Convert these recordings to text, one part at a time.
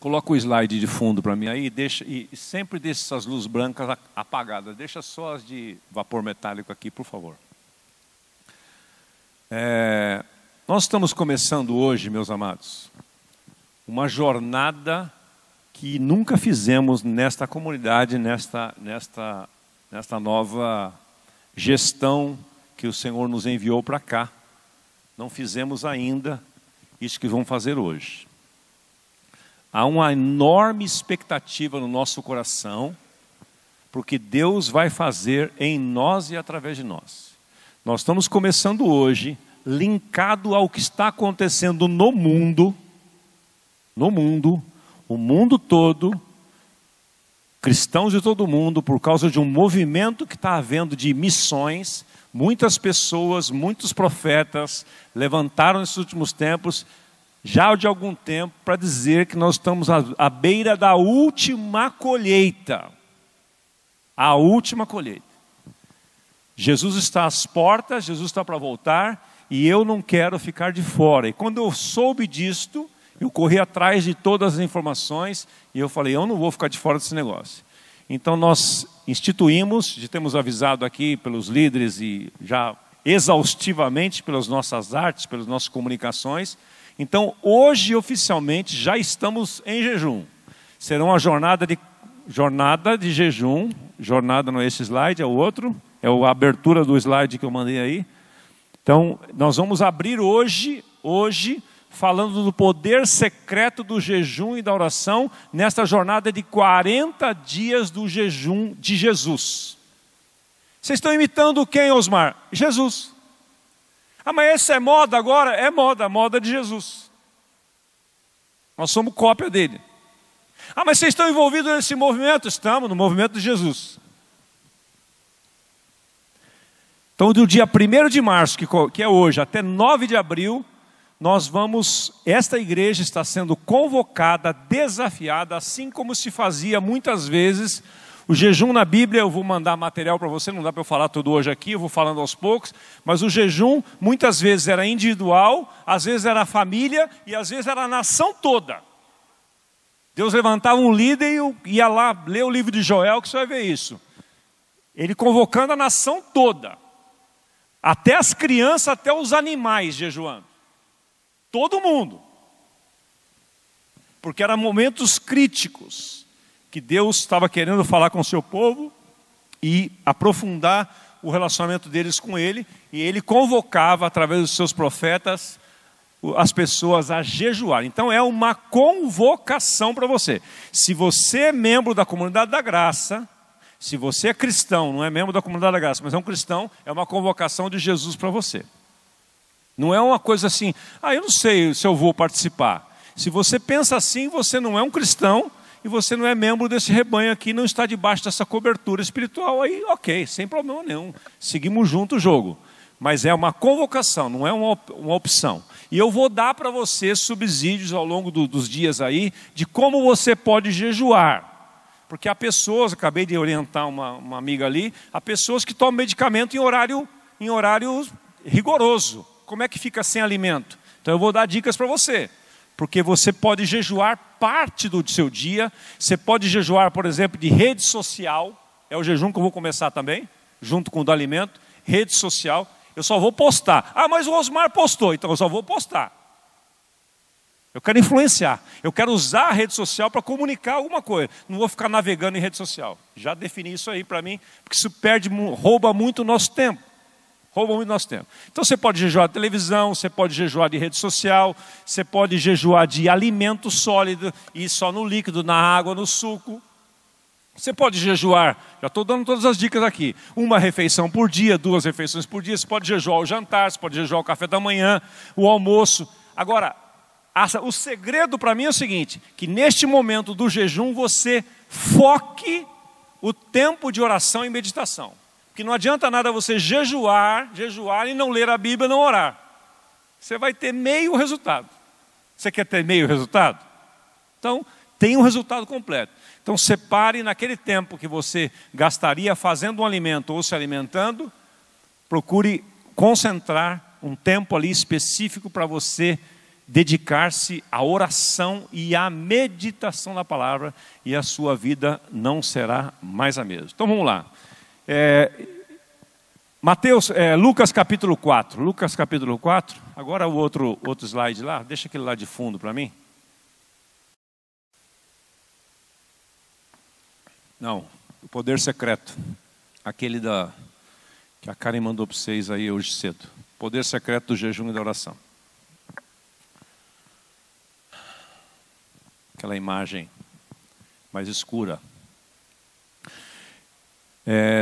Coloca o slide de fundo para mim aí, e sempre deixa essas luzes brancas apagadas. Deixa só as de vapor metálico aqui, por favor. Nós estamos começando hoje, meus amados, uma jornada que nunca fizemos nesta comunidade, nesta nova gestão que o Senhor nos enviou para cá. Não fizemos ainda isso que vamos fazer hoje. Há uma enorme expectativa no nosso coração, porque Deus vai fazer em nós e através de nós. Nós estamos começando hoje, linkado ao que está acontecendo no mundo, o mundo todo, cristãos de todo mundo, por causa de um movimento que está havendo de missões. Muitas pessoas, muitos profetas levantaram nesses últimos tempos, já de algum tempo, para dizer que nós estamos à beira da última colheita. A última colheita. Jesus está às portas, Jesus está para voltar, e eu não quero ficar de fora. E quando eu soube disto, eu corri atrás de todas as informações, e eu falei, eu não vou ficar de fora desse negócio. Então nós instituímos, já temos avisado aqui pelos líderes e já exaustivamente pelas nossas artes, pelas nossas comunicações. Então hoje oficialmente já estamos em jejum. Será uma jornada de jejum. Jornada não é esse slide, é o outro. É a abertura do slide que eu mandei aí. Então nós vamos abrir hoje falando do poder secreto do jejum e da oração, nesta jornada de 40 dias do jejum de Jesus. Vocês estão imitando quem, Osmar? Jesus. Ah, mas essa é moda agora? É moda, a moda de Jesus. Nós somos cópia dele. Ah, mas vocês estão envolvidos nesse movimento? Estamos no movimento de Jesus. Então, do dia 1º de março, que é hoje, até 9 de abril, esta igreja está sendo convocada, desafiada, assim como se fazia muitas vezes. O jejum na Bíblia, eu vou mandar material para você, não dá para eu falar tudo hoje aqui, eu vou falando aos poucos, mas o jejum muitas vezes era individual, às vezes era a família e às vezes era a nação toda. Deus levantava um líder e ia lá ler o livro de Joel, que você vai ver isso. Ele convocando a nação toda, até as crianças, até os animais jejuando. Todo mundo. Porque eram momentos críticos que Deus estava querendo falar com o seu povo e aprofundar o relacionamento deles com Ele. E Ele convocava, através dos seus profetas, as pessoas a jejuar. Então é uma convocação para você. Se você é membro da Comunidade da Graça, se você é cristão, não é membro da Comunidade da Graça, mas é um cristão, é uma convocação de Jesus para você. Não é uma coisa assim, eu não sei se eu vou participar. Se você pensa assim, você não é um cristão e você não é membro desse rebanho aqui, não está debaixo dessa cobertura espiritual. Aí, ok, sem problema nenhum. Seguimos junto o jogo. Mas é uma convocação, não é uma opção. E eu vou dar para você subsídios ao longo dos dias aí, de como você pode jejuar. Porque há pessoas, acabei de orientar uma amiga ali, há pessoas que tomam medicamento em horário rigoroso. Como é que fica sem alimento? Então eu vou dar dicas para você. Porque você pode jejuar parte do seu dia. Você pode jejuar, por exemplo, de rede social. É o jejum que eu vou começar também, junto com o do alimento. Rede social. Eu só vou postar. Ah, mas o Osmar postou, então eu só vou postar. Eu quero influenciar. Eu quero usar a rede social para comunicar alguma coisa. Não vou ficar navegando em rede social. Já defini isso aí para mim, porque isso rouba muito o nosso tempo. Então você pode jejuar de televisão, você pode jejuar de rede social, você pode jejuar de alimento sólido, e só no líquido, na água, no suco. Você pode jejuar, já estou dando todas as dicas aqui, 1 refeição por dia, 2 refeições por dia, você pode jejuar o jantar, você pode jejuar o café da manhã, o almoço. Agora, o segredo para mim é o seguinte, que neste momento do jejum você foque o tempo de oração e meditação. Porque não adianta nada você jejuar e não ler a Bíblia e não orar. Você vai ter meio resultado. Você quer ter meio resultado? Então, tem um resultado completo. Então, separe naquele tempo que você gastaria fazendo um alimento ou se alimentando, procure concentrar um tempo ali específico para você dedicar-se à oração e à meditação da palavra, e a sua vida não será mais a mesma. Então vamos lá. Lucas capítulo 4. Lucas capítulo 4. Agora o outro slide lá. Deixa aquele lá de fundo para mim. Não, o poder secreto. Aquele que a Karen mandou para vocês aí hoje cedo. Poder secreto do jejum e da oração. Aquela imagem mais escura.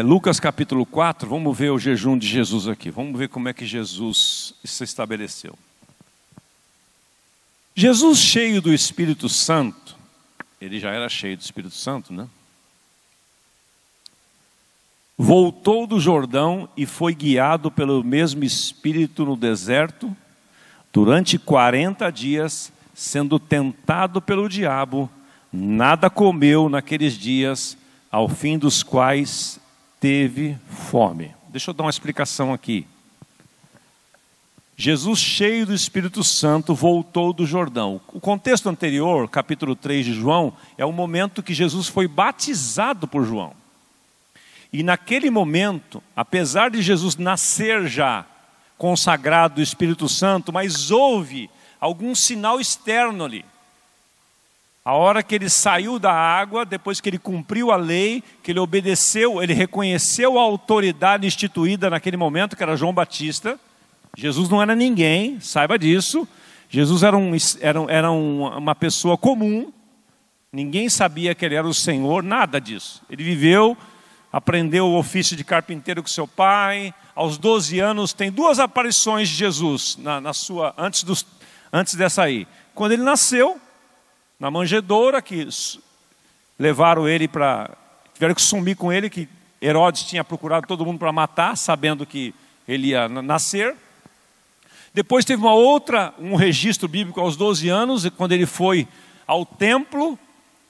Lucas capítulo 4, vamos ver o jejum de Jesus aqui. Vamos ver como é que Jesus se estabeleceu. Jesus, cheio do Espírito Santo, ele já era cheio do Espírito Santo, né? Voltou do Jordão e foi guiado pelo mesmo Espírito no deserto, durante 40 dias, sendo tentado pelo diabo. Nada comeu naqueles dias, ao fim dos quais teve fome. Deixa eu dar uma explicação aqui. Jesus, cheio do Espírito Santo, voltou do Jordão. O contexto anterior, capítulo 3 de João, é o momento que Jesus foi batizado por João. E naquele momento, apesar de Jesus nascer já consagrado do Espírito Santo, mas houve algum sinal externo ali. A hora que ele saiu da água, depois que ele cumpriu a lei, que ele obedeceu, ele reconheceu a autoridade instituída naquele momento, que era João Batista. Jesus não era ninguém, saiba disso. Jesus era uma pessoa comum, ninguém sabia que ele era o Senhor, nada disso. Ele viveu, aprendeu o ofício de carpinteiro com seu pai. Aos 12 anos tem 2 aparições de Jesus antes dessa aí. Quando ele nasceu, na manjedoura, que levaram ele tiveram que sumir com ele, que Herodes tinha procurado todo mundo para matar, sabendo que ele ia nascer. Depois teve um registro bíblico aos 12 anos, quando ele foi ao templo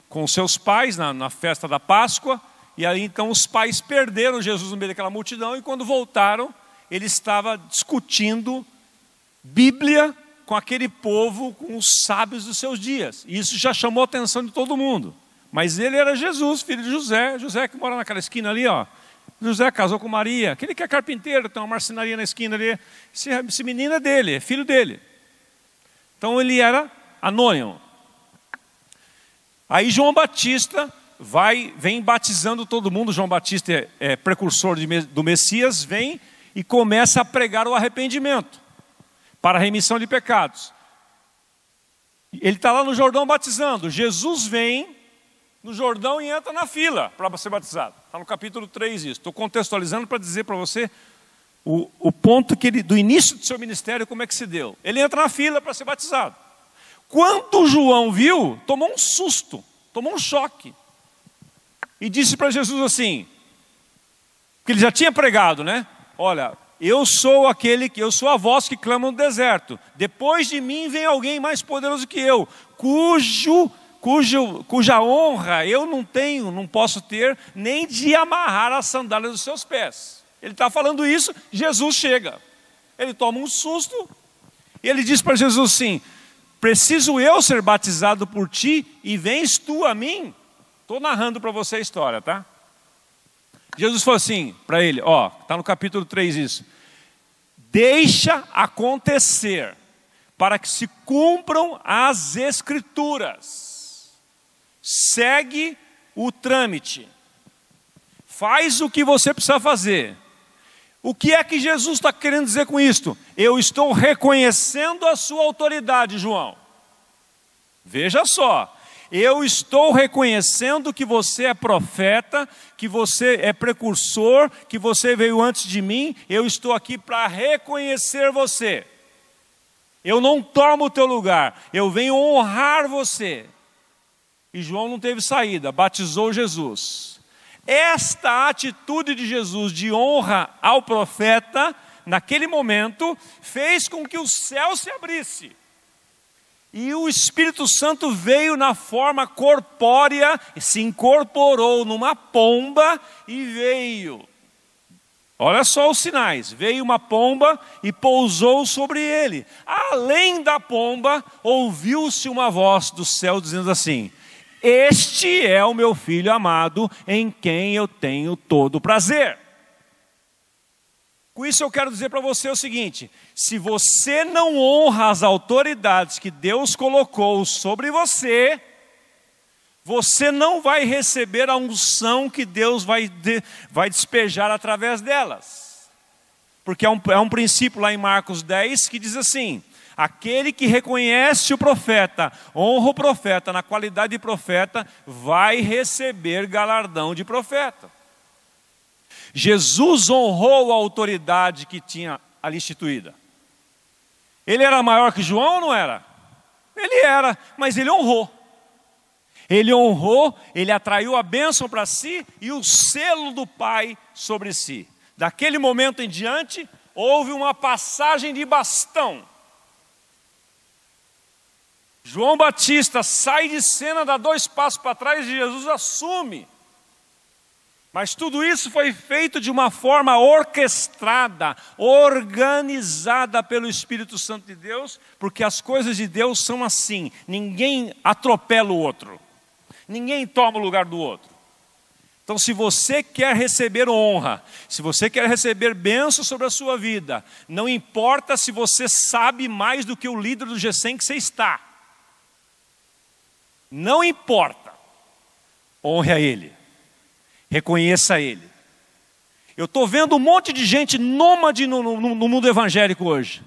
com seus pais, na festa da Páscoa. E aí então os pais perderam Jesus no meio daquela multidão, e quando voltaram, ele estava discutindo Bíblia com aquele povo, com os sábios dos seus dias. E isso já chamou a atenção de todo mundo. Mas ele era Jesus, filho de José. José que mora naquela esquina ali, ó. José casou com Maria. Aquele que é carpinteiro, tem uma marcenaria na esquina ali. Esse menino é dele, é filho dele. Então ele era anônimo. Aí João Batista vem batizando todo mundo. João Batista é precursor do Messias, vem e começa a pregar o arrependimento para a remissão de pecados. Ele está lá no Jordão batizando. Jesus vem no Jordão e entra na fila para ser batizado. Está no capítulo 3 isso. Estou contextualizando para dizer para você o ponto do início do seu ministério, como é que se deu. Ele entra na fila para ser batizado. Quando João viu, tomou um susto, tomou um choque. E disse para Jesus assim, que ele já tinha pregado, né? Olha, eu sou a voz que clama no deserto. Depois de mim vem alguém mais poderoso que eu, cuja honra eu não posso ter, nem de amarrar as sandálias dos seus pés. Ele está falando isso, Jesus chega. Ele toma um susto, e ele diz para Jesus assim, preciso eu ser batizado por ti, e vens tu a mim? Estou narrando para você a história, tá? Jesus falou assim para ele, está no capítulo 3 isso. Deixa acontecer, para que se cumpram as Escrituras. Segue o trâmite. Faz o que você precisa fazer. O que é que Jesus está querendo dizer com isto? Eu estou reconhecendo a sua autoridade, João. Veja só. Eu estou reconhecendo que você é profeta, que você é precursor, que você veio antes de mim. Eu estou aqui para reconhecer você. Eu não tomo o teu lugar, eu venho honrar você. E João não teve saída, batizou Jesus. Esta atitude de Jesus de honra ao profeta, naquele momento, fez com que o céu se abrisse. E o Espírito Santo veio na forma corpórea, se incorporou numa pomba e veio Olha só os sinais. Veio uma pomba e pousou sobre ele. Além da pomba, ouviu-se uma voz do céu dizendo assim: este é o meu filho amado, em quem eu tenho todo prazer. Com isso eu quero dizer para você o seguinte: se você não honra as autoridades que Deus colocou sobre você, você não vai receber a unção que Deus vai despejar através delas. Porque é um princípio lá em Marcos 10 que diz assim: aquele que reconhece o profeta, honra o profeta na qualidade de profeta, vai receber galardão de profeta. Jesus honrou a autoridade que tinha ali instituída. Ele era maior que João ou não era? Ele era, mas ele honrou. Ele honrou, ele atraiu a bênção para si e o selo do Pai sobre si. Daquele momento em diante, houve uma passagem de bastão. João Batista sai de cena, dá 2 passos para trás e Jesus assume. Mas tudo isso foi feito de uma forma orquestrada, organizada pelo Espírito Santo de Deus, porque as coisas de Deus são assim: ninguém atropela o outro, ninguém toma o lugar do outro. Então, se você quer receber honra, se você quer receber bênção sobre a sua vida, não importa se você sabe mais do que o líder do G100 que você está, não importa, honre a ele. Reconheça ele. Eu estou vendo um monte de gente nômade no mundo evangélico hoje.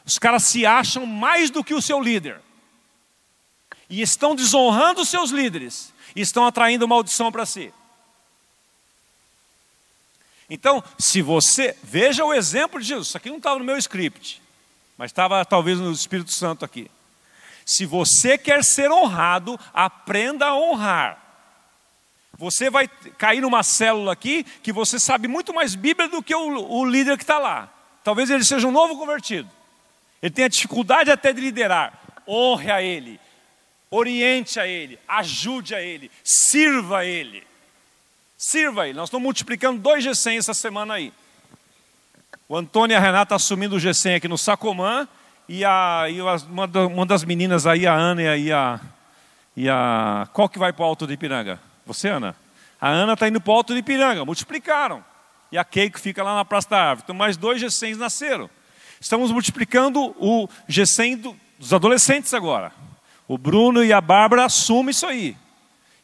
Os caras se acham mais do que o seu líder. E estão desonrando os seus líderes. E estão atraindo maldição para si. Então, se você... Veja o exemplo de Jesus. Isso aqui não estava no meu script. Mas estava talvez no Espírito Santo aqui. Se você quer ser honrado, aprenda a honrar. Você vai cair numa célula aqui que você sabe muito mais Bíblia do que o líder que está lá. Talvez ele seja um novo convertido. Ele tenha dificuldade até de liderar. Honre a ele, oriente a ele, ajude a ele, sirva a ele. Sirva a ele. Nós estamos multiplicando 2 G100 essa semana aí. O Antônio e a Renata assumindo o G100 aqui no Sacomã. E uma das meninas aí, a Ana e a... Qual que vai para o Alto de Ipiranga? Você, Ana? A Ana está indo para o Alto de Ipiranga, multiplicaram. E a Keiko fica lá na Praça da Árvore. Então mais 2 G100s nasceram. Estamos multiplicando o G100 dos adolescentes agora. O Bruno e a Bárbara assumem isso aí.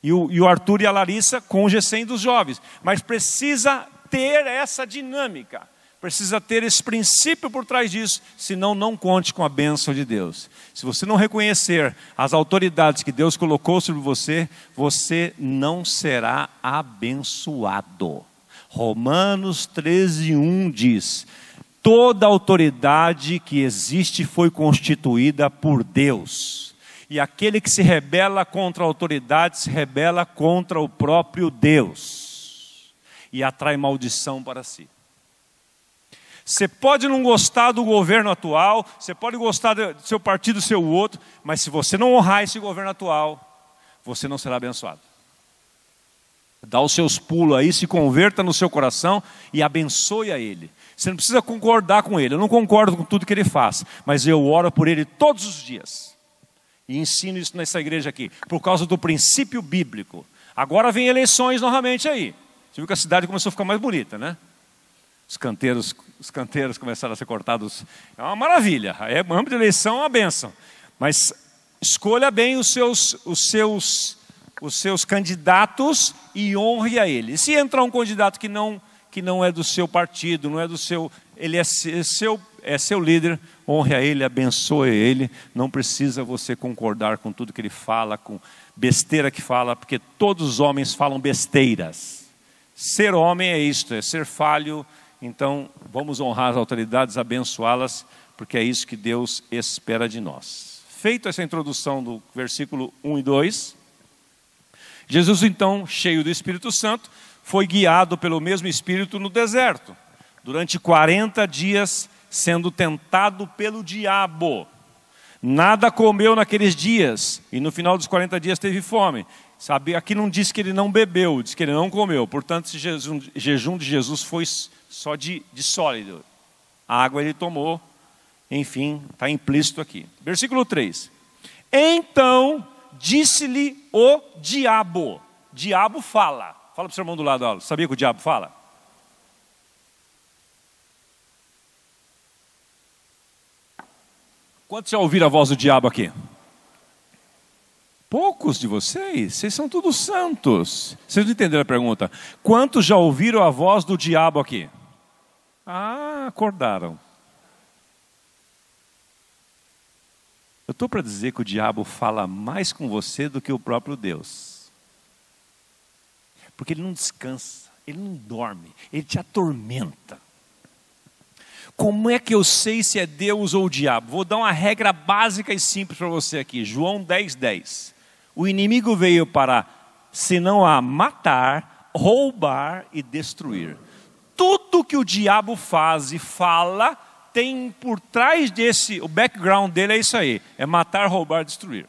E o Arthur e a Larissa com o G100 dos jovens. Mas precisa ter essa dinâmica. Precisa ter esse princípio por trás disso, senão não conte com a bênção de Deus. Se você não reconhecer as autoridades que Deus colocou sobre você, você não será abençoado. Romanos 13:1 diz: toda autoridade que existe foi constituída por Deus. E aquele que se rebela contra a autoridade, se rebela contra o próprio Deus. E atrai maldição para si. Você pode não gostar do governo atual, você pode gostar do seu partido, do seu outro, mas se você não honrar esse governo atual, você não será abençoado. Dá os seus pulos aí, se converta no seu coração e abençoe a ele. Você não precisa concordar com ele, eu não concordo com tudo que ele faz, mas eu oro por ele todos os dias. E ensino isso nessa igreja aqui, por causa do princípio bíblico. Agora vem eleições novamente aí. Você viu que a cidade começou a ficar mais bonita, né? Os canteiros começaram a ser cortados. É uma maravilha. É ano de eleição, é uma bênção. Mas escolha bem os seus candidatos e honre a ele. E se entrar um candidato que não é do seu partido, não é do seu, ele é seu líder, honre a ele, abençoe ele. Não precisa você concordar com tudo que ele fala, com besteira que fala, porque todos os homens falam besteiras. Ser homem é isto, é ser falho. Então, vamos honrar as autoridades, abençoá-las, porque é isso que Deus espera de nós. Feito essa introdução do versículo 1 e 2, Jesus, então, cheio do Espírito Santo, foi guiado pelo mesmo Espírito no deserto, durante 40 dias, sendo tentado pelo diabo. Nada comeu naqueles dias, e no final dos 40 dias teve fome. Sabe, aqui não diz que ele não bebeu, diz que ele não comeu. Portanto, esse jejum de Jesus foi só de sólido. A água ele tomou, enfim, está implícito aqui. Versículo 3. Então disse-lhe o diabo. Diabo fala. Fala para o seu irmão do lado, Paulo. Sabia que o diabo fala? Quantos já ouviram a voz do diabo aqui? Poucos de vocês são todos santos. Vocês não entenderam a pergunta? Quantos já ouviram a voz do diabo aqui? Ah, acordaram. Eu estou para dizer que o diabo fala mais com você do que o próprio Deus. Porque ele não descansa, ele não dorme, ele te atormenta. Como é que eu sei se é Deus ou o diabo? Vou dar uma regra básica e simples para você aqui. João 10:10. O inimigo veio para, senão a matar, roubar e destruir. Tudo que o diabo faz e fala, tem por trás desse, o background dele é isso aí. É matar, roubar e destruir.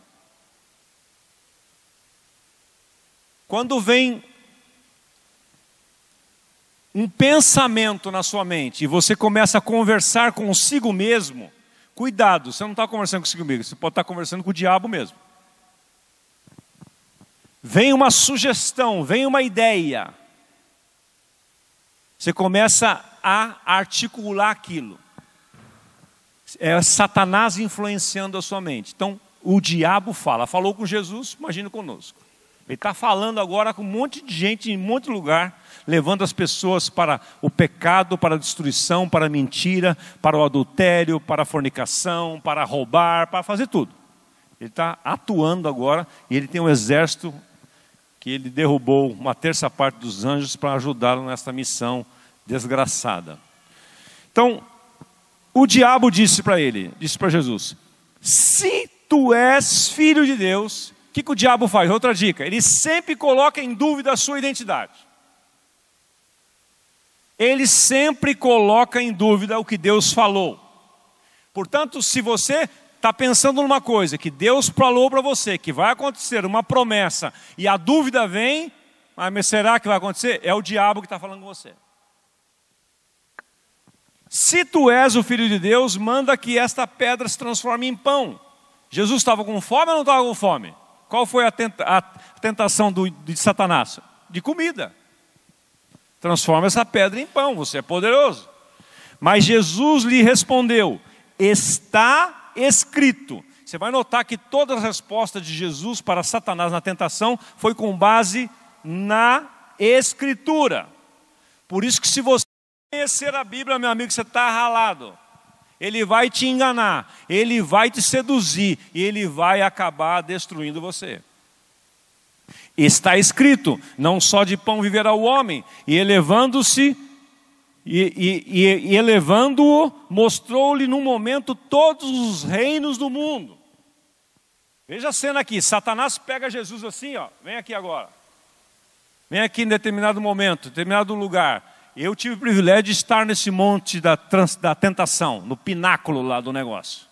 Quando vem um pensamento na sua mente e você começa a conversar consigo mesmo, cuidado, você não está conversando consigo mesmo, você pode estar conversando com o diabo mesmo. Vem uma sugestão, vem uma ideia, você começa a articular aquilo. É Satanás influenciando a sua mente. Então, o diabo fala, falou com Jesus, imagina conosco. Ele está falando agora com um monte de gente em um monte de lugar, levando as pessoas para o pecado, para a destruição, para a mentira, para o adultério, para a fornicação, para roubar, para fazer tudo. Ele está atuando agora e ele tem um exército que ele derrubou uma terça parte dos anjos para ajudá-lo nessa missão desgraçada. Então, o diabo disse para ele, disse para Jesus, se tu és filho de Deus, o que o diabo faz? Outra dica, ele sempre coloca em dúvida a sua identidade. Ele sempre coloca em dúvida o que Deus falou. Portanto, se você está pensando numa coisa que Deus falou para você, que vai acontecer uma promessa, e a dúvida vem, mas será que vai acontecer? É o diabo que está falando com você. Se tu és o Filho de Deus, manda que esta pedra se transforme em pão. Jesus estava com fome ou não estava com fome? Qual foi a tentação de Satanás? De comida. Transforma essa pedra em pão, você é poderoso. Mas Jesus lhe respondeu, está escrito. Você vai notar que toda a resposta de Jesus para Satanás na tentação foi com base na Escritura. Por isso que se você conhecer a Bíblia, meu amigo, você está ralado. Ele vai te enganar, ele vai te seduzir e ele vai acabar destruindo você. Está escrito, não só de pão viverá o homem, e elevando-se, e elevando-o, mostrou-lhe num momento todos os reinos do mundo. Veja a cena aqui, Satanás pega Jesus assim, ó, vem aqui agora. Vem aqui em determinado momento, determinado lugar. Eu tive o privilégio de estar nesse monte da tentação, no pináculo lá do negócio.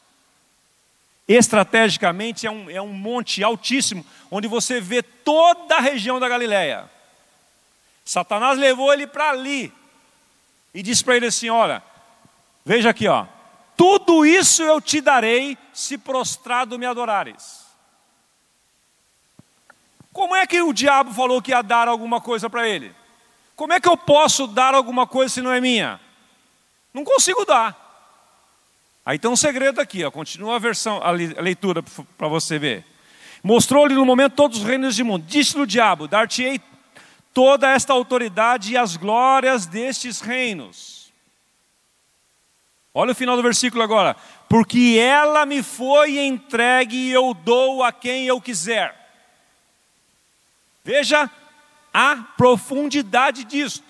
Estrategicamente é um monte altíssimo, onde você vê toda a região da Galileia. Satanás levou ele para ali e disse para ele assim, olha, veja aqui, ó, tudo isso eu te darei se prostrado me adorares. Como é que o diabo falou que ia dar alguma coisa para ele? Como é que eu posso dar alguma coisa se não é minha? Não consigo dar. Aí tem um segredo aqui, ó. Continua a leitura para você ver. Mostrou-lhe no momento todos os reinos do mundo. Disse-lhe o diabo, dar-te-ei toda esta autoridade e as glórias destes reinos. Olha o final do versículo agora. Porque ela me foi entregue e eu dou a quem eu quiser. Veja a profundidade disto.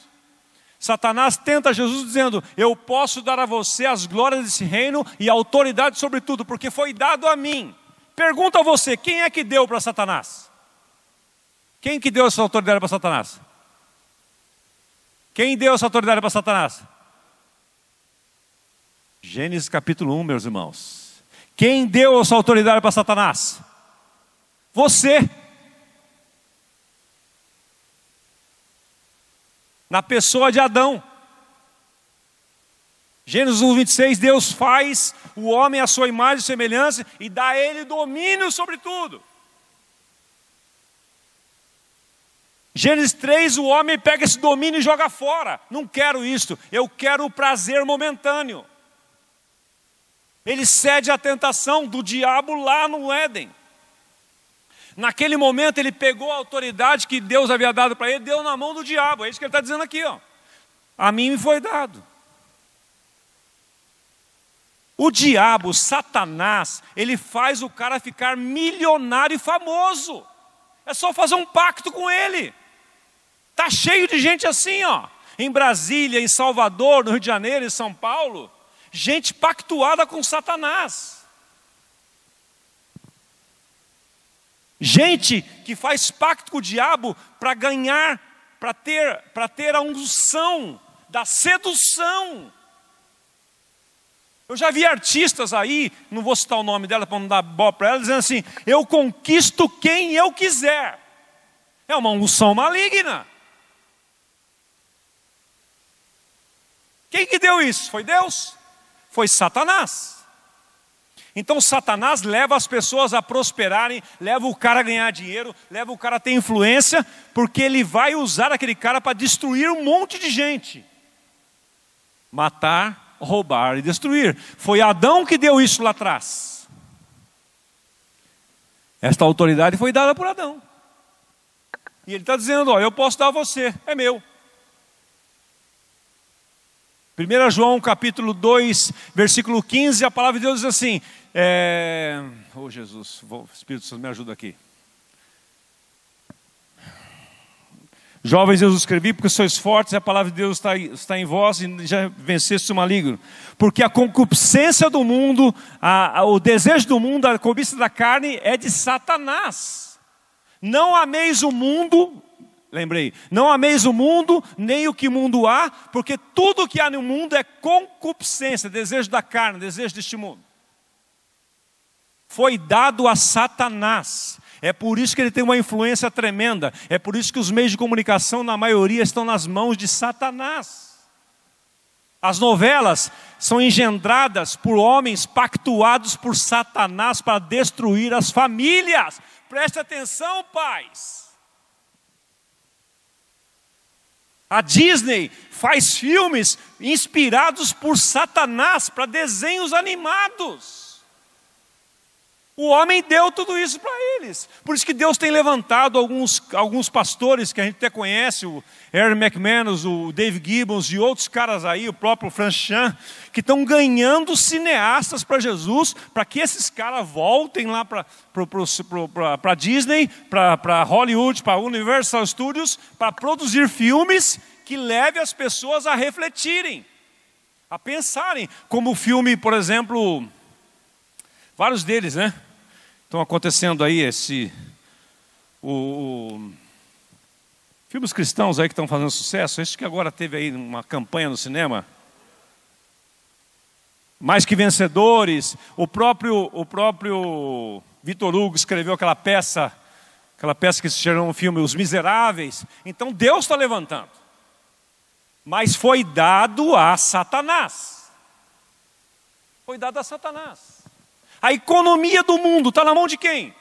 Satanás tenta Jesus dizendo, eu posso dar a você as glórias desse reino e a autoridade sobre tudo, porque foi dado a mim. Pergunta a você, quem é que deu para Satanás? Quem que deu essa autoridade para Satanás? Quem deu essa autoridade para Satanás? Gênesis capítulo 1, meus irmãos. Quem deu essa autoridade para Satanás? Você. na pessoa de Adão. Gênesis 1:26, Deus faz o homem à sua imagem e semelhança e dá a ele domínio sobre tudo. Gênesis 3, o homem pega esse domínio e joga fora. Não quero isto, eu quero o prazer momentâneo. Ele cede à tentação do diabo lá no Éden. Naquele momento ele pegou a autoridade que Deus havia dado para ele, deu na mão do diabo. É isso que ele está dizendo aqui, ó. A mim me foi dado. O diabo, Satanás, ele faz o cara ficar milionário e famoso. É só fazer um pacto com ele. Está cheio de gente assim, ó. Em Brasília, em Salvador, no Rio de Janeiro, em São Paulo. Gente pactuada com Satanás. Gente que faz pacto com o diabo para ganhar, para ter a unção da sedução. Eu já vi artistas aí, não vou citar o nome dela para não dar bola para ela, dizendo assim: eu conquisto quem eu quiser. É uma unção maligna. Quem que deu isso? Foi Deus? Foi Satanás. Então Satanás leva as pessoas a prosperarem, leva o cara a ganhar dinheiro, leva o cara a ter influência, porque ele vai usar aquele cara para destruir um monte de gente. Matar, roubar e destruir. Foi Adão que deu isso lá atrás. Esta autoridade foi dada por Adão. E ele está dizendo: ó, eu posso dar a você, é meu. 1 João capítulo 2, versículo 15, a palavra de Deus diz assim, oh Jesus, Espírito Santo me ajuda aqui. Jovens, eu os escrevi porque sois fortes, a palavra de Deus está em vós e já venceste o maligno. Porque a concupiscência do mundo, o desejo do mundo, a cobiça da carne é de Satanás. Não ameis o mundo, lembrei, não ameis o mundo, nem o que mundo há, porque tudo que há no mundo é concupiscência, desejo da carne, desejo deste mundo. Foi dado a Satanás. É por isso que ele tem uma influência tremenda. É por isso que os meios de comunicação, na maioria, estão nas mãos de Satanás. As novelas são engendradas por homens pactuados por Satanás para destruir as famílias. Preste atenção, pais. A Disney faz filmes inspirados por Satanás para desenhos animados. O homem deu tudo isso para eles. Por isso que Deus tem levantado alguns pastores que a gente até conhece, o Aaron McManus, o Dave Gibbons e outros caras aí, o próprio Francis Chan, que estão ganhando cineastas para Jesus, para que esses caras voltem lá para Disney, para Hollywood, para Universal Studios, para produzir filmes que levem as pessoas a refletirem, a pensarem. Como o filme, por exemplo, vários deles, né? Estão acontecendo aí filmes cristãos aí que estão fazendo sucesso. Esse que agora teve aí uma campanha no cinema. Mais que Vencedores. O próprio Victor Hugo escreveu aquela peça que se chama o filme Os Miseráveis. Então Deus está levantando. Mas foi dado a Satanás. Foi dado a Satanás. A economia do mundo está na mão de quem?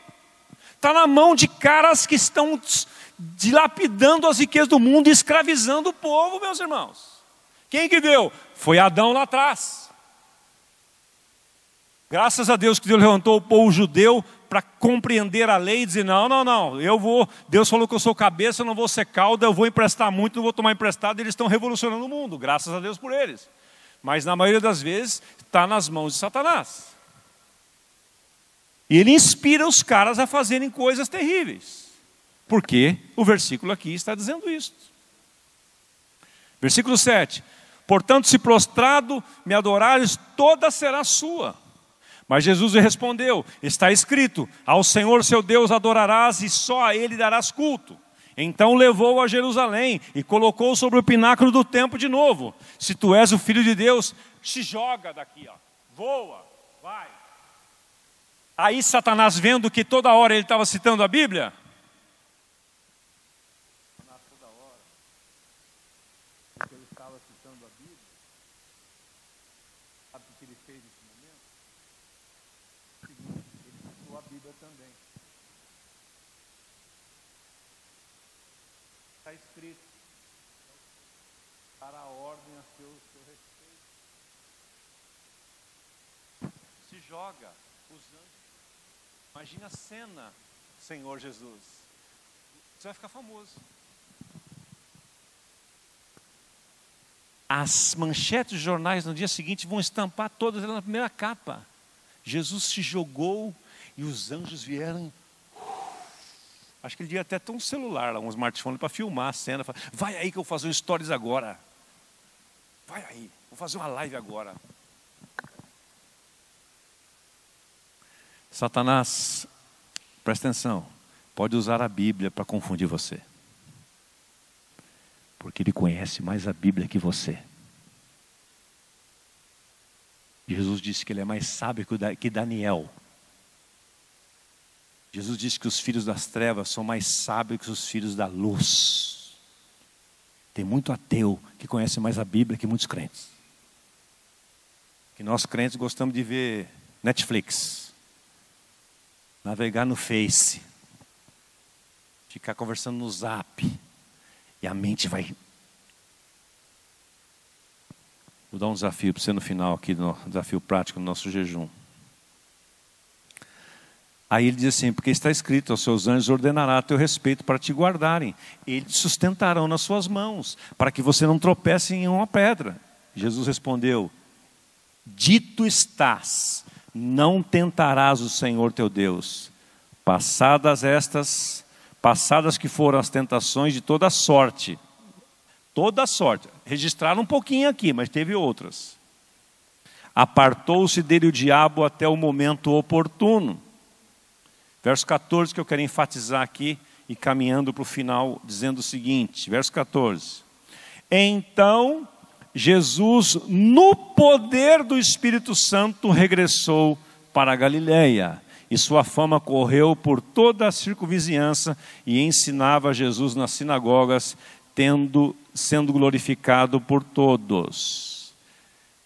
Está na mão de caras que estão dilapidando as riquezas do mundo e escravizando o povo, meus irmãos. Quem que deu? Foi Adão lá atrás. Graças a Deus que Deus levantou o povo judeu para compreender a lei e dizer, não, Deus falou que eu sou cabeça, eu não vou ser cauda, eu vou emprestar muito, não vou tomar emprestado, eles estão revolucionando o mundo, graças a Deus por eles. Mas na maioria das vezes está nas mãos de Satanás. E ele inspira os caras a fazerem coisas terríveis. Porque o versículo aqui está dizendo isso. Versículo 7. Portanto, se prostrado me adorares, toda será sua. Mas Jesus lhe respondeu, está escrito, ao Senhor seu Deus adorarás e só a Ele darás culto. Então levou-o a Jerusalém e colocou sobre o pináculo do templo de novo. Se tu és o Filho de Deus, se joga daqui, ó. Voa, vai. Aí Satanás, vendo que toda hora ele estava citando a Bíblia, também. Está escrito: para a ordem a seu respeito. Se joga, os anjos. Imagina a cena, Senhor Jesus. Você vai ficar famoso. As manchetes de jornais no dia seguinte vão estampar todas elas na primeira capa. Jesus se jogou e os anjos vieram. Acho que ele devia até ter um celular, um smartphone para filmar a cena. Vai aí que eu vou fazer um stories agora. Vai aí, vou fazer uma live agora. Satanás, presta atenção, pode usar a Bíblia para confundir você. Porque ele conhece mais a Bíblia que você. Jesus disse que ele é mais sábio que Daniel. Jesus disse que os filhos das trevas são mais sábios que os filhos da luz. Tem muito ateu que conhece mais a Bíblia que muitos crentes. Que nós crentes gostamos de ver Netflix, navegar no Face, ficar conversando no Zap. E a mente vai... Vou dar um desafio para você no final aqui, desafio prático no nosso jejum. Aí ele diz assim: porque está escrito, aos seus anjos ordenará a teu respeito para te guardarem. Eles te sustentarão nas suas mãos, para que você não tropece em uma pedra. Jesus respondeu: dito estás, não tentarás o Senhor teu Deus. Passadas que foram as tentações de toda sorte. Toda sorte. Registraram um pouquinho aqui, mas teve outras. Apartou-se dele o diabo até o momento oportuno. Verso 14 que eu quero enfatizar aqui, e caminhando para o final, dizendo o seguinte, verso 14. Então, Jesus, no poder do Espírito Santo, regressou para a Galileia. E sua fama correu por toda a circunvizinhança e ensinava Jesus nas sinagogas, sendo glorificado por todos.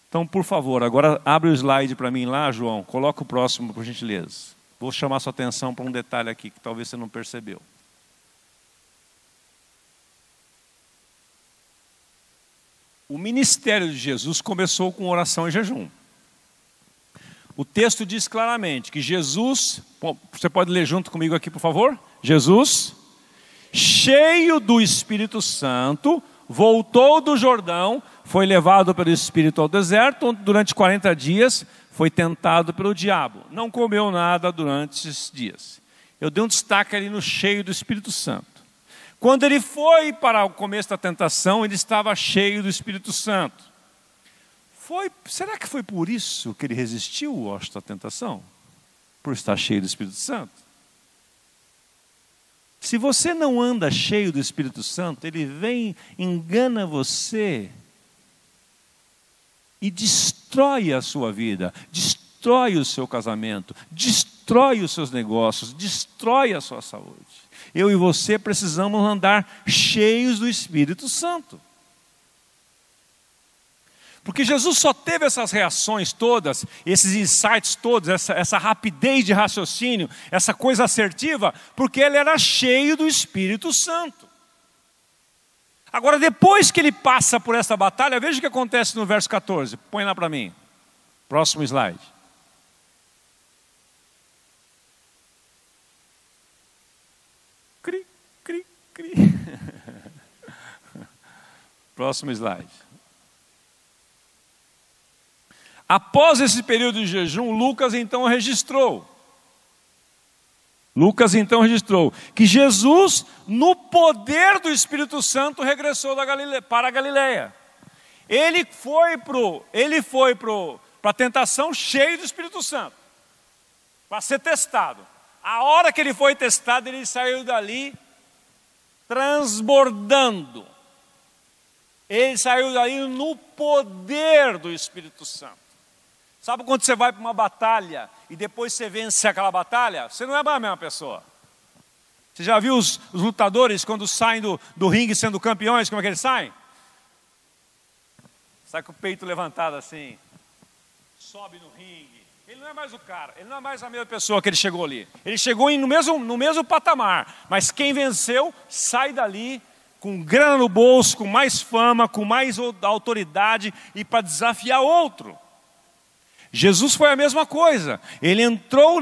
Então, por favor, agora abre o slide para mim lá, João. Coloca o próximo, por gentileza. Vou chamar sua atenção para um detalhe aqui que talvez você não percebeu. O ministério de Jesus começou com oração e jejum. O texto diz claramente que Jesus, você pode ler junto comigo aqui, por favor? Jesus, cheio do Espírito Santo, voltou do Jordão, foi levado pelo Espírito ao deserto, onde durante 40 dias foi tentado pelo diabo. Não comeu nada durante esses dias. Eu dei um destaque ali no cheio do Espírito Santo. Quando ele foi para o começo da tentação, ele estava cheio do Espírito Santo. Será que foi por isso que ele resistiu à tentação? Por estar cheio do Espírito Santo? Se você não anda cheio do Espírito Santo, ele vem, engana você e destrói a sua vida, destrói o seu casamento, destrói os seus negócios, destrói a sua saúde. Eu e você precisamos andar cheios do Espírito Santo. Porque Jesus só teve essas reações todas, esses insights todos, essa rapidez de raciocínio, essa coisa assertiva, porque ele era cheio do Espírito Santo. Agora, depois que ele passa por essa batalha, veja o que acontece no verso 14. Põe lá para mim. Próximo slide. Cri, cri, cri. Próximo slide. Após esse período de jejum, Lucas então registrou que Jesus, no poder do Espírito Santo, regressou para a Galileia. Ele foi para a tentação cheio do Espírito Santo, para ser testado. A hora que ele foi testado, ele saiu dali transbordando. Ele saiu dali no poder do Espírito Santo. Sabe quando você vai para uma batalha e depois você vence aquela batalha? Você não é mais a mesma pessoa. Você já viu os lutadores quando saem do ringue sendo campeões, como é que eles saem? Sai com o peito levantado assim, sobe no ringue, Ele não é mais o cara, ele não é mais a mesma pessoa que ele chegou ali. Ele chegou no mesmo patamar, mas quem venceu sai dali com grana no bolso, com mais fama, com mais autoridade e para desafiar outro. Jesus foi a mesma coisa. Ele entrou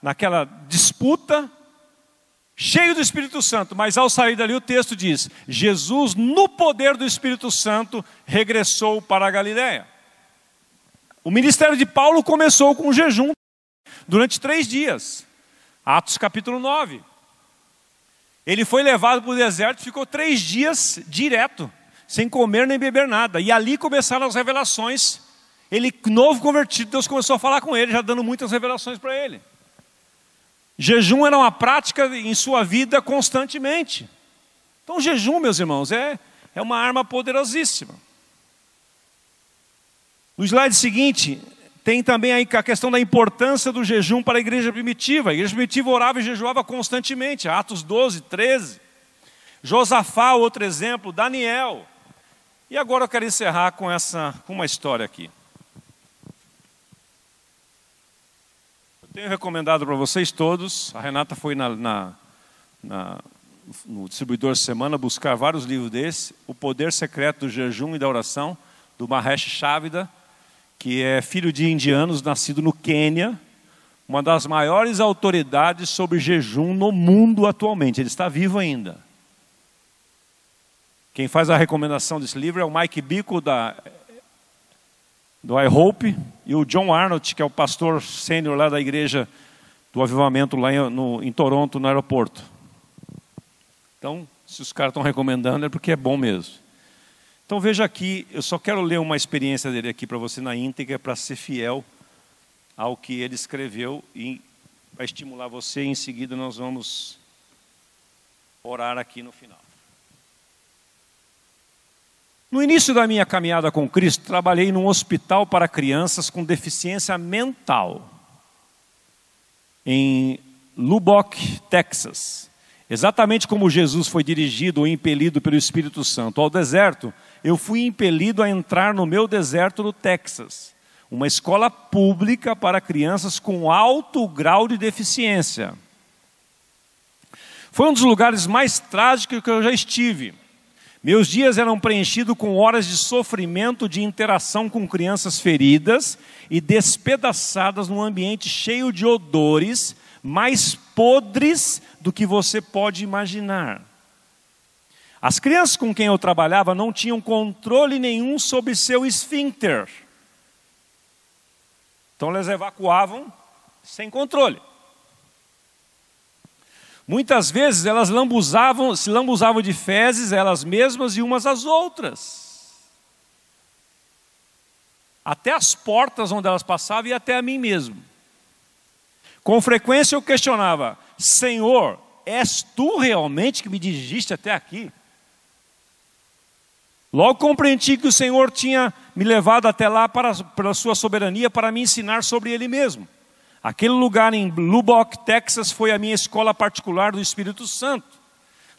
naquela disputa, cheio do Espírito Santo, mas ao sair dali o texto diz: Jesus, no poder do Espírito Santo, regressou para a Galileia. O ministério de Paulo começou com um jejum durante 3 dias. Atos capítulo 9. Ele foi levado para o deserto e ficou 3 dias direto, sem comer nem beber nada. E ali começaram as revelações. Ele, novo convertido, Deus começou a falar com ele, já dando muitas revelações para ele. Jejum era uma prática em sua vida constantemente. Então o jejum, meus irmãos, é uma arma poderosíssima. No slide seguinte, tem também aí a questão da importância do jejum para a igreja primitiva. A igreja primitiva orava e jejuava constantemente. Atos 12, 13. Josafá, outro exemplo. Daniel. E agora eu quero encerrar com uma história aqui. Eu tenho recomendado para vocês todos. A Renata foi no distribuidor semana buscar vários livros desses. O Poder Secreto do Jejum e da Oração, do Mahesh Chavda, que é filho de indianos, nascido no Quênia, uma das maiores autoridades sobre jejum no mundo atualmente. Ele está vivo ainda. Quem faz a recomendação desse livro é o Mike Bickle, do I Hope, e o John Arnott, que é o pastor sênior lá da igreja do Avivamento, lá em Toronto, no aeroporto. Então, se os caras estão recomendando, é porque é bom mesmo. Então veja aqui, eu só quero ler uma experiência dele aqui para você na íntegra, para ser fiel ao que ele escreveu e vai estimular você. Em seguida nós vamos orar aqui no final. No início da minha caminhada com Cristo, trabalhei num hospital para crianças com deficiência mental, em Lubbock, Texas. Exatamente como Jesus foi dirigido ou impelido pelo Espírito Santo ao deserto, eu fui impelido a entrar no meu deserto no Texas, uma escola pública para crianças com alto grau de deficiência. Foi um dos lugares mais trágicos que eu já estive. Meus dias eram preenchidos com horas de sofrimento, de interação com crianças feridas e despedaçadas num ambiente cheio de odores mais podres do que você pode imaginar. As crianças com quem eu trabalhava não tinham controle nenhum sobre seu esfíncter. Então elas evacuavam sem controle. Muitas vezes elas se lambuzavam de fezes elas mesmas e umas às outras. Até as portas onde elas passavam e até a mim mesmo. Com frequência eu questionava: Senhor, és tu realmente que me dirigiste até aqui? Logo compreendi que o Senhor tinha me levado até lá pela sua soberania para me ensinar sobre Ele mesmo. Aquele lugar em Lubbock, Texas, foi a minha escola particular do Espírito Santo.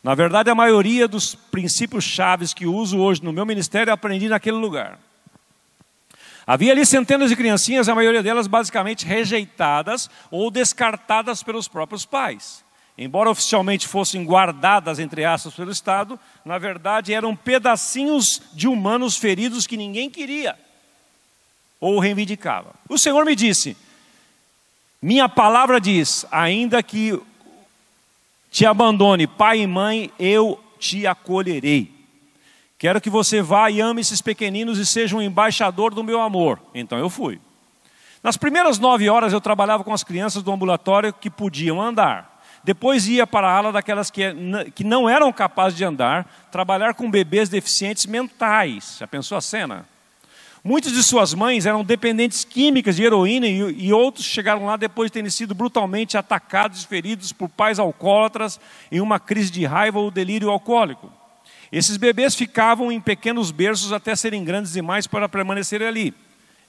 Na verdade, a maioria dos princípios chaves que uso hoje no meu ministério eu aprendi naquele lugar. Havia ali centenas de criancinhas, a maioria delas basicamente rejeitadas ou descartadas pelos próprios pais. Embora oficialmente fossem guardadas, entre aspas, pelo Estado, na verdade eram pedacinhos de humanos feridos que ninguém queria ou reivindicava. O Senhor me disse: minha palavra diz, ainda que te abandone pai e mãe, eu te acolherei. Quero que você vá e ame esses pequeninos e seja um embaixador do meu amor. Então eu fui. Nas primeiras 9 horas eu trabalhava com as crianças do ambulatório que podiam andar. Depois ia para a ala daquelas que não eram capazes de andar, trabalhar com bebês deficientes mentais. Já pensou a cena? Muitas de suas mães eram dependentes químicas de heroína e outros chegaram lá depois de terem sido brutalmente atacados e feridos por pais alcoólatras em uma crise de raiva ou delírio alcoólico. Esses bebês ficavam em pequenos berços até serem grandes demais para permanecerem ali.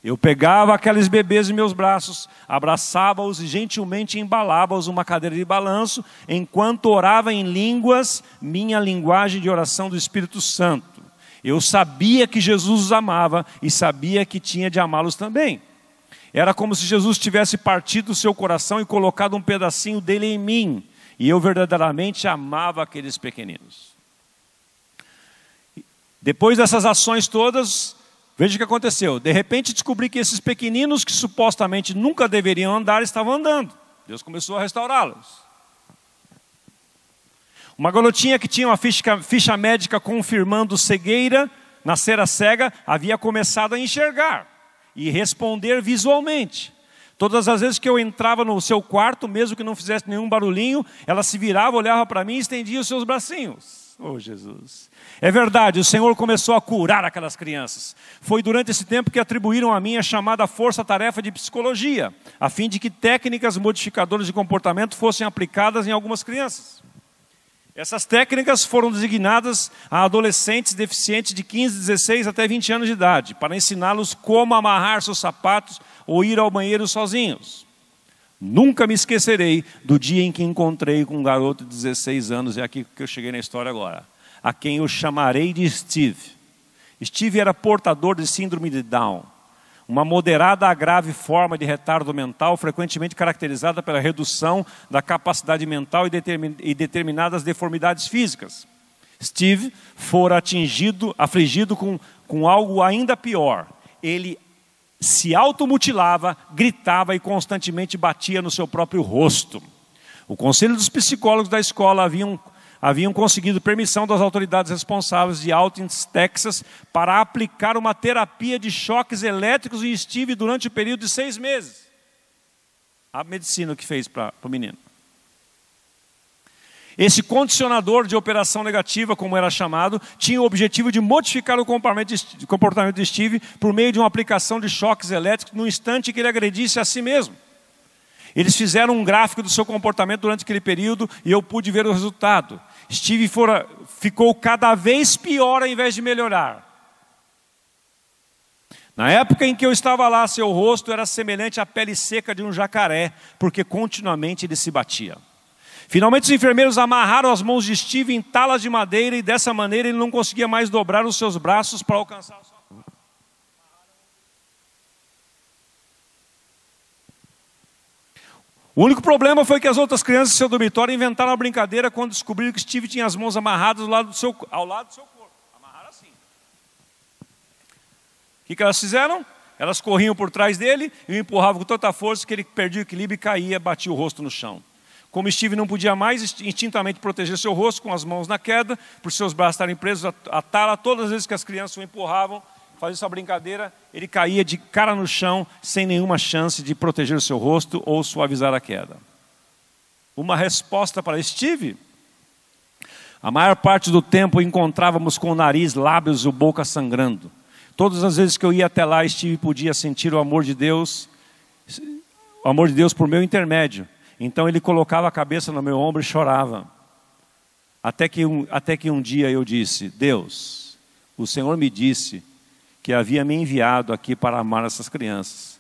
Eu pegava aqueles bebês em meus braços, abraçava-os e gentilmente embalava-os numa cadeira de balanço, enquanto orava em línguas, minha linguagem de oração do Espírito Santo. Eu sabia que Jesus os amava e sabia que tinha de amá-los também. Era como se Jesus tivesse partido o seu coração e colocado um pedacinho dele em mim. E eu verdadeiramente amava aqueles pequeninos. Depois dessas ações todas, veja o que aconteceu. De repente descobri que esses pequeninos que supostamente nunca deveriam andar, estavam andando. Deus começou a restaurá-los. Uma garotinha que tinha uma ficha médica confirmando cegueira, nascera cega, havia começado a enxergar e responder visualmente. Todas as vezes que eu entrava no seu quarto, mesmo que não fizesse nenhum barulhinho, ela se virava, olhava para mim e estendia os seus bracinhos. Oh, Jesus! É verdade, o Senhor começou a curar aquelas crianças. Foi durante esse tempo que atribuíram a mim a chamada força-tarefa de psicologia, a fim de que técnicas modificadoras de comportamento fossem aplicadas em algumas crianças. Essas técnicas foram designadas a adolescentes deficientes de 15, 16 até 20 anos de idade, para ensiná-los como amarrar seus sapatos ou ir ao banheiro sozinhos. Nunca me esquecerei do dia em que encontrei com um garoto de 16 anos, é aqui que eu cheguei na história agora, a quem eu chamarei de Steve. Steve era portador de síndrome de Down, uma moderada a grave forma de retardo mental, frequentemente caracterizada pela redução da capacidade mental e determinadas deformidades físicas. Steve fora afligido com algo ainda pior. Ele se automutilava, gritava e constantemente batia no seu próprio rosto. O conselho dos psicólogos da escola haviam conseguido permissão das autoridades responsáveis de Austin, Texas, para aplicar uma terapia de choques elétricos em Steve durante o período de 6 meses. A medicina que fez para o menino. Esse condicionador de operação negativa, como era chamado, tinha o objetivo de modificar o comportamento de Steve por meio de uma aplicação de choques elétricos no instante que ele agredisse a si mesmo. Eles fizeram um gráfico do seu comportamento durante aquele período e eu pude ver o resultado. Steve ficou cada vez pior ao invés de melhorar. Na época em que eu estava lá, seu rosto era semelhante à pele seca de um jacaré, porque continuamente ele se batia. Finalmente os enfermeiros amarraram as mãos de Steve em talas de madeira e dessa maneira ele não conseguia mais dobrar os seus braços para alcançar a sua mão. O único problema foi que as outras crianças do seu dormitório inventaram uma brincadeira quando descobriram que Steve tinha as mãos amarradas ao lado do seu corpo. Amarraram assim. O que elas fizeram? Elas corriam por trás dele e o empurravam com tanta força que ele perdia o equilíbrio e caía, batia o rosto no chão. Como Steve não podia mais instintivamente proteger seu rosto com as mãos na queda, por seus braços estarem presos à tala, todas as vezes que as crianças o empurravam, fazia essa brincadeira, ele caía de cara no chão, sem nenhuma chance de proteger o seu rosto ou suavizar a queda. Uma resposta para Steve? A maior parte do tempo encontrávamos com o nariz, lábios e boca sangrando. Todas as vezes que eu ia até lá, Steve podia sentir o amor de Deus por meu intermédio. Então ele colocava a cabeça no meu ombro e chorava. Até que um dia eu disse: Deus, o Senhor me disse que havia me enviado aqui para amar essas crianças.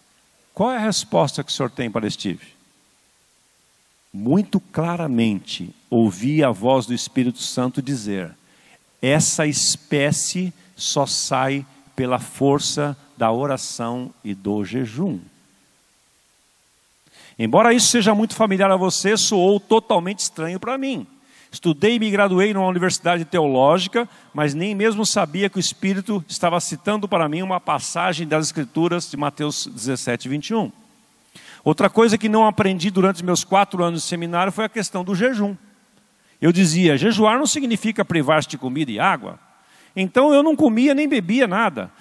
Qual é a resposta que o Senhor tem para Steve? Muito claramente ouvi a voz do Espírito Santo dizer: essa espécie só sai pela força da oração e do jejum. Embora isso seja muito familiar a você, soou totalmente estranho para mim. Estudei e me graduei numa universidade teológica, mas nem mesmo sabia que o Espírito estava citando para mim uma passagem das Escrituras de Mateus 17, 21. Outra coisa que não aprendi durante os meus 4 anos de seminário foi a questão do jejum. Eu dizia: jejuar não significa privar-se de comida e água. Então eu não comia nem bebia nada.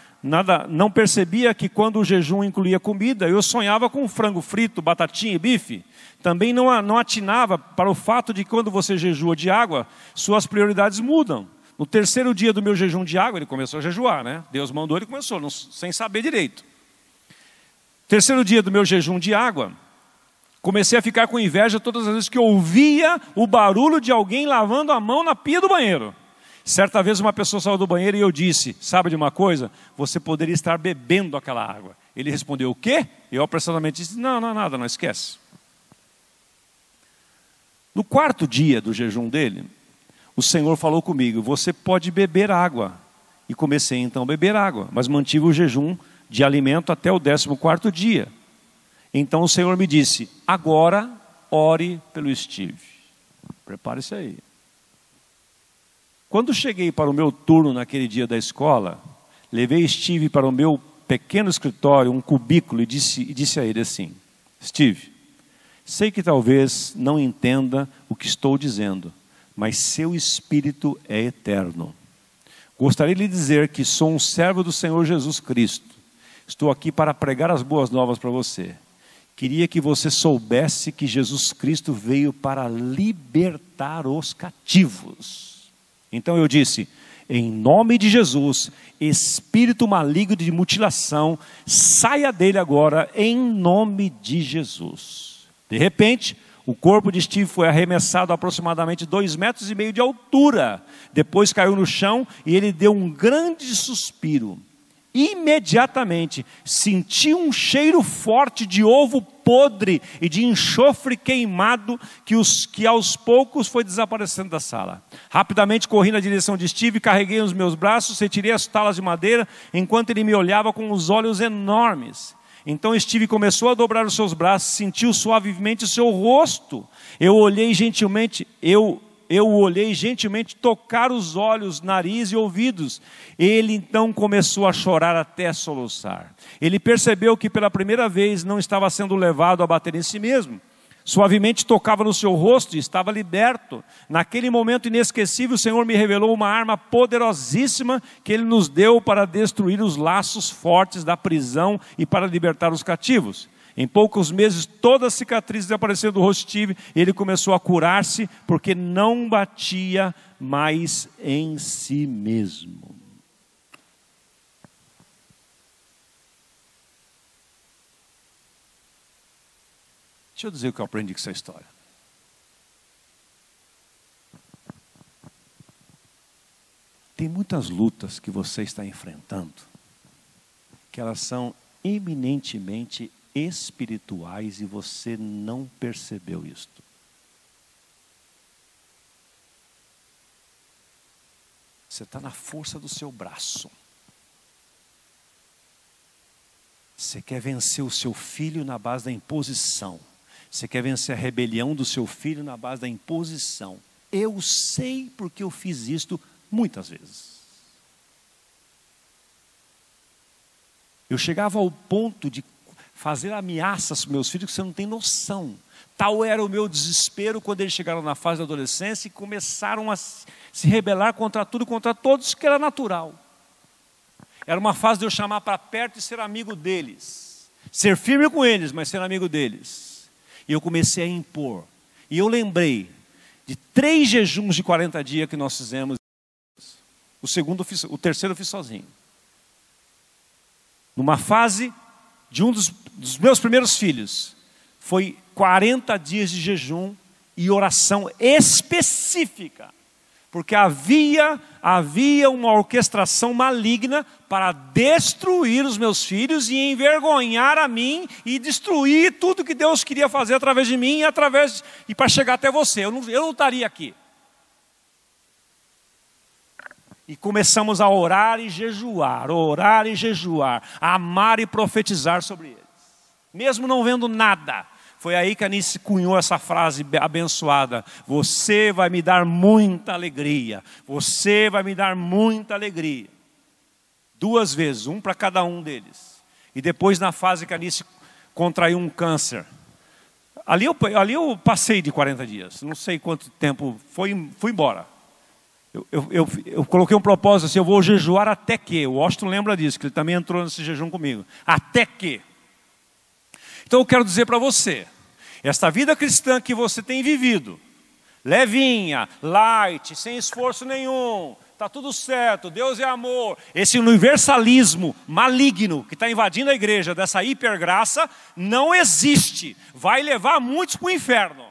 Não percebia que quando o jejum incluía comida, eu sonhava com frango frito, batatinha e bife. Também não atinava para o fato de que quando você jejua de água, suas prioridades mudam. No 3º dia do meu jejum de água, ele começou a jejuar, né? Deus mandou, ele começou, sem saber direito. 3º dia do meu jejum de água, comecei a ficar com inveja todas as vezes que eu ouvia o barulho de alguém lavando a mão na pia do banheiro. Certa vez uma pessoa saiu do banheiro e eu disse: sabe de uma coisa? Você poderia estar bebendo aquela água. Ele respondeu: o quê? Eu apressadamente disse: não é nada, não esquece. No 4º dia do jejum dele, o Senhor falou comigo: você pode beber água. e comecei então a beber água, mas mantive o jejum de alimento até o 14º dia. Então o Senhor me disse: agora ore pelo Steve. Prepare-se aí. Quando cheguei para o meu turno naquele dia da escola, levei Steve para o meu pequeno escritório, um cubículo, e disse a ele assim: Steve, sei que talvez não entenda o que estou dizendo, mas seu espírito é eterno. Gostaria de lhe dizer que sou um servo do Senhor Jesus Cristo. Estou aqui para pregar as boas novas para você. Queria que você soubesse que Jesus Cristo veio para libertar os cativos. Então eu disse: em nome de Jesus, espírito maligno de mutilação, saia dele agora, em nome de Jesus. De repente, o corpo de Steve foi arremessado a aproximadamente 2,5 metros de altura. Depois caiu no chão e ele deu um grande suspiro. Imediatamente senti um cheiro forte de ovo podre e de enxofre queimado que aos poucos foi desaparecendo da sala. Rapidamente corri na direção de Steve, carreguei os meus braços, retirei as talas de madeira, enquanto ele me olhava com os olhos enormes. Então Steve começou a dobrar os seus braços, sentiu suavemente o seu rosto. Eu o olhei gentilmente tocar os olhos, nariz e ouvidos. Ele então começou a chorar até soluçar. Ele percebeu que pela primeira vez não estava sendo levado a bater em si mesmo. Suavemente tocava no seu rosto e estava liberto. Naquele momento inesquecível, o Senhor me revelou uma arma poderosíssima que Ele nos deu para destruir os laços fortes da prisão e para libertar os cativos. Em poucos meses, todas as cicatrizes desapareceram do rosto de Steve e ele começou a curar-se porque não batia mais em si mesmo. Deixa eu dizer o que eu aprendi com essa história. Tem muitas lutas que você está enfrentando, que elas são eminentemente espirituais e você não percebeu isto. Você está na força do seu braço. Você quer vencer o seu filho na base da imposição. Você quer vencer a rebelião do seu filho na base da imposição. Eu sei porque eu fiz isto muitas vezes. Eu chegava ao ponto de fazer ameaças para meus filhos que você não tem noção. Tal era o meu desespero quando eles chegaram na fase da adolescência e começaram a se rebelar contra tudo e contra todos, que era natural. Era uma fase de eu chamar para perto e ser amigo deles. Ser firme com eles, mas ser amigo deles. E eu comecei a impor. E eu lembrei de 3 jejuns de 40 dias que nós fizemos. O terceiro eu fiz sozinho. Numa fase de um dos meus primeiros filhos, foi 40 dias de jejum e oração específica, porque havia uma orquestração maligna para destruir os meus filhos e envergonhar a mim e destruir tudo que Deus queria fazer através de mim e para chegar até você. Eu não estaria aqui. E começamos a orar e jejuar, amar e profetizar sobre eles. Mesmo não vendo nada. Foi aí que a Anice cunhou essa frase abençoada: você vai me dar muita alegria. Você vai me dar muita alegria. 2 vezes, um para cada um deles. E depois na fase que a Anice contraiu um câncer. Ali eu passei de 40 dias. Não sei quanto tempo, fui embora. Eu coloquei um propósito assim: eu vou jejuar até que. O Washington lembra disso, que ele também entrou nesse jejum comigo. Até que. Então eu quero dizer para você, esta vida cristã que você tem vivido, levinha, light, sem esforço nenhum, está tudo certo, Deus é amor, esse universalismo maligno que está invadindo a igreja, dessa hipergraça, não existe, vai levar muitos para o inferno.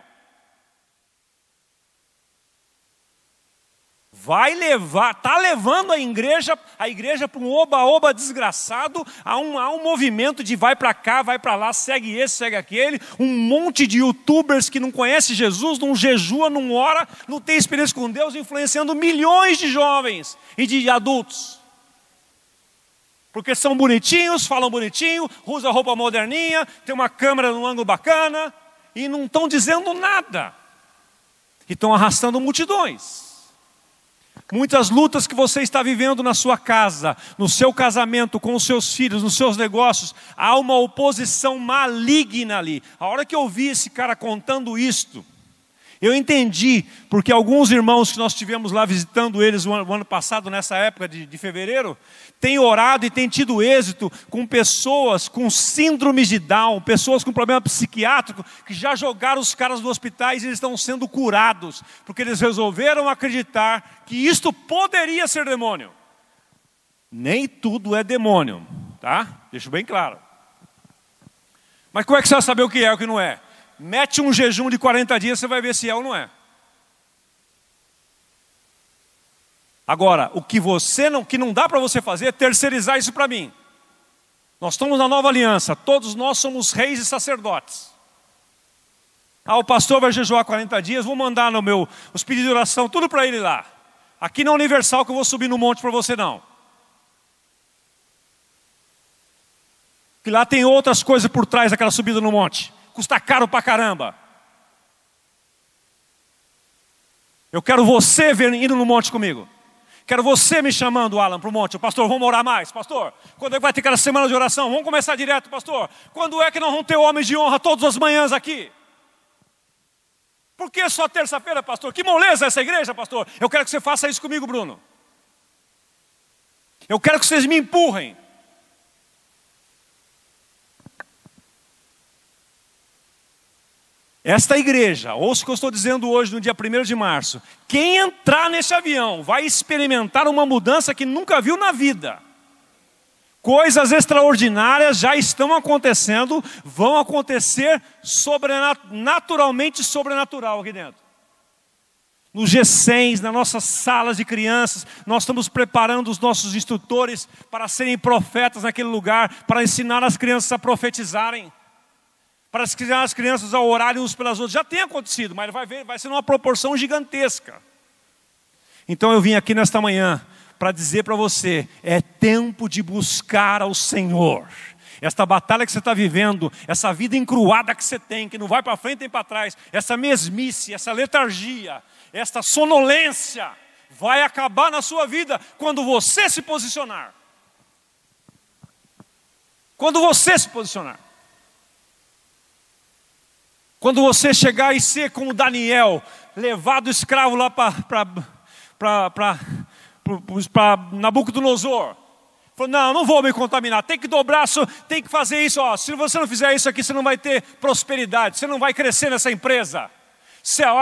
Está levando a igreja para um oba-oba desgraçado, a um movimento de vai para cá, vai para lá, segue esse, segue aquele, um monte de youtubers que não conhece Jesus, não jejua, não ora, não tem experiência com Deus, influenciando milhões de jovens e de adultos. Porque são bonitinhos, falam bonitinho, usam roupa moderninha, tem uma câmera num ângulo bacana, e não estão dizendo nada. E estão arrastando multidões. Muitas lutas que você está vivendo na sua casa, no seu casamento, com os seus filhos, nos seus negócios, há uma oposição maligna ali. A hora que eu vi esse cara contando isto, eu entendi, porque alguns irmãos que nós tivemos lá visitando eles o ano passado, nessa época de fevereiro, têm orado e têm tido êxito com pessoas com síndromes de Down, pessoas com problema psiquiátrico, que já jogaram os caras nos hospitais e eles estão sendo curados, porque eles resolveram acreditar que isto poderia ser demônio. Nem tudo é demônio, tá? Deixo bem claro. Mas como é que você vai saber o que é e o que não é? Mete um jejum de 40 dias, você vai ver se é ou não é. Agora, o que não dá para você fazer é terceirizar isso para mim. Nós estamos na nova aliança, todos nós somos reis e sacerdotes. O pastor vai jejuar 40 dias, vou mandar os pedidos de oração, tudo para ele lá. Aqui na Universal que eu vou subir no monte para você não. Que lá tem outras coisas por trás daquela subida no monte. Custa caro pra caramba. Eu quero você indo no monte comigo. Quero você me chamando, Alan, para o monte. Pastor, vamos orar mais. Pastor, quando é que vai ter aquela semana de oração? Vamos começar direto, pastor. Quando é que nós vamos ter homens de honra todas as manhãs aqui? Por que só terça-feira, pastor? Que moleza essa igreja, pastor. Eu quero que você faça isso comigo, Bruno. Eu quero que vocês me empurrem. Esta igreja, ouça o que eu estou dizendo hoje, no dia 1º de março. Quem entrar nesse avião vai experimentar uma mudança que nunca viu na vida. Coisas extraordinárias já estão acontecendo, vão acontecer naturalmente sobrenatural aqui dentro. Nos G100s, nas nossas salas de crianças, nós estamos preparando os nossos instrutores para serem profetas naquele lugar, para ensinar as crianças a profetizarem. Para ensinar as crianças a orarem uns pelas outras. Já tem acontecido, mas vai ser numa proporção gigantesca. Então eu vim aqui nesta manhã para dizer para você, é tempo de buscar ao Senhor. Esta batalha que você está vivendo, essa vida encruada que você tem, que não vai para frente nem para trás, essa mesmice, essa letargia, esta sonolência, vai acabar na sua vida quando você se posicionar. Quando você se posicionar. Quando você chegar e ser como Daniel, levado escravo lá para Nabucodonosor. Falou, não vou me contaminar, tem que dobrar, tem que fazer isso. Se você não fizer isso aqui, você não vai ter prosperidade, você não vai crescer nessa empresa.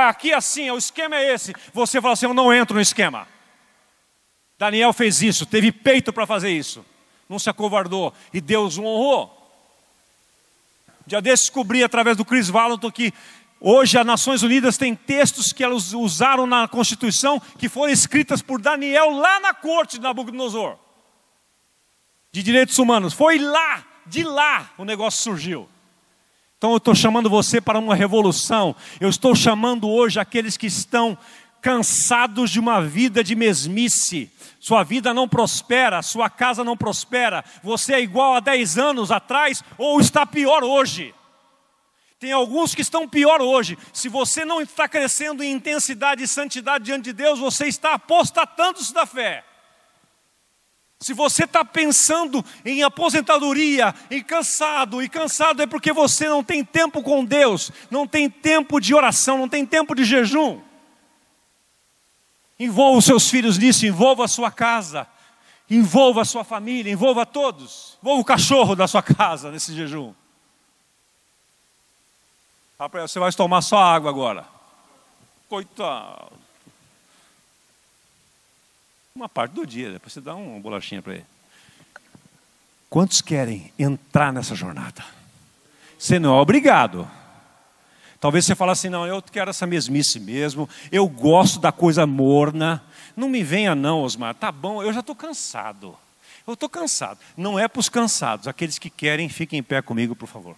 Aqui assim, o esquema é esse. Você fala assim, eu não entro no esquema. Daniel fez isso, teve peito para fazer isso. Não se acovardou e Deus o honrou. Já descobri através do Chris Valentin que hoje as Nações Unidas tem textos que elas usaram na Constituição que foram escritas por Daniel lá na corte de Nabucodonosor. De direitos humanos. Foi lá, de lá o negócio surgiu. Então eu estou chamando você para uma revolução. Eu estou chamando hoje aqueles que estão cansados de uma vida de mesmice. Sua vida não prospera, sua casa não prospera. Você é igual a 10 anos atrás ou está pior hoje. Tem alguns que estão pior hoje. Se você não está crescendo em intensidade e santidade diante de Deus, você está apostatando-se da fé. Se você está pensando em aposentadoria, e cansado é porque você não tem tempo com Deus, não tem tempo de oração, não tem tempo de jejum. Envolva os seus filhos nisso, envolva a sua casa, envolva a sua família, envolva todos. Envolva o cachorro da sua casa nesse jejum. Você vai tomar só água agora. Coitado. Uma parte do dia, depois você dá uma bolachinha para ele. Quantos querem entrar nessa jornada? Você não é obrigado. Talvez você fale assim, não, eu quero essa mesmice mesmo, eu gosto da coisa morna. Não me venha não, Osmar, tá bom, eu já estou cansado. Eu estou cansado. Não é para os cansados, aqueles que querem, fiquem em pé comigo, por favor.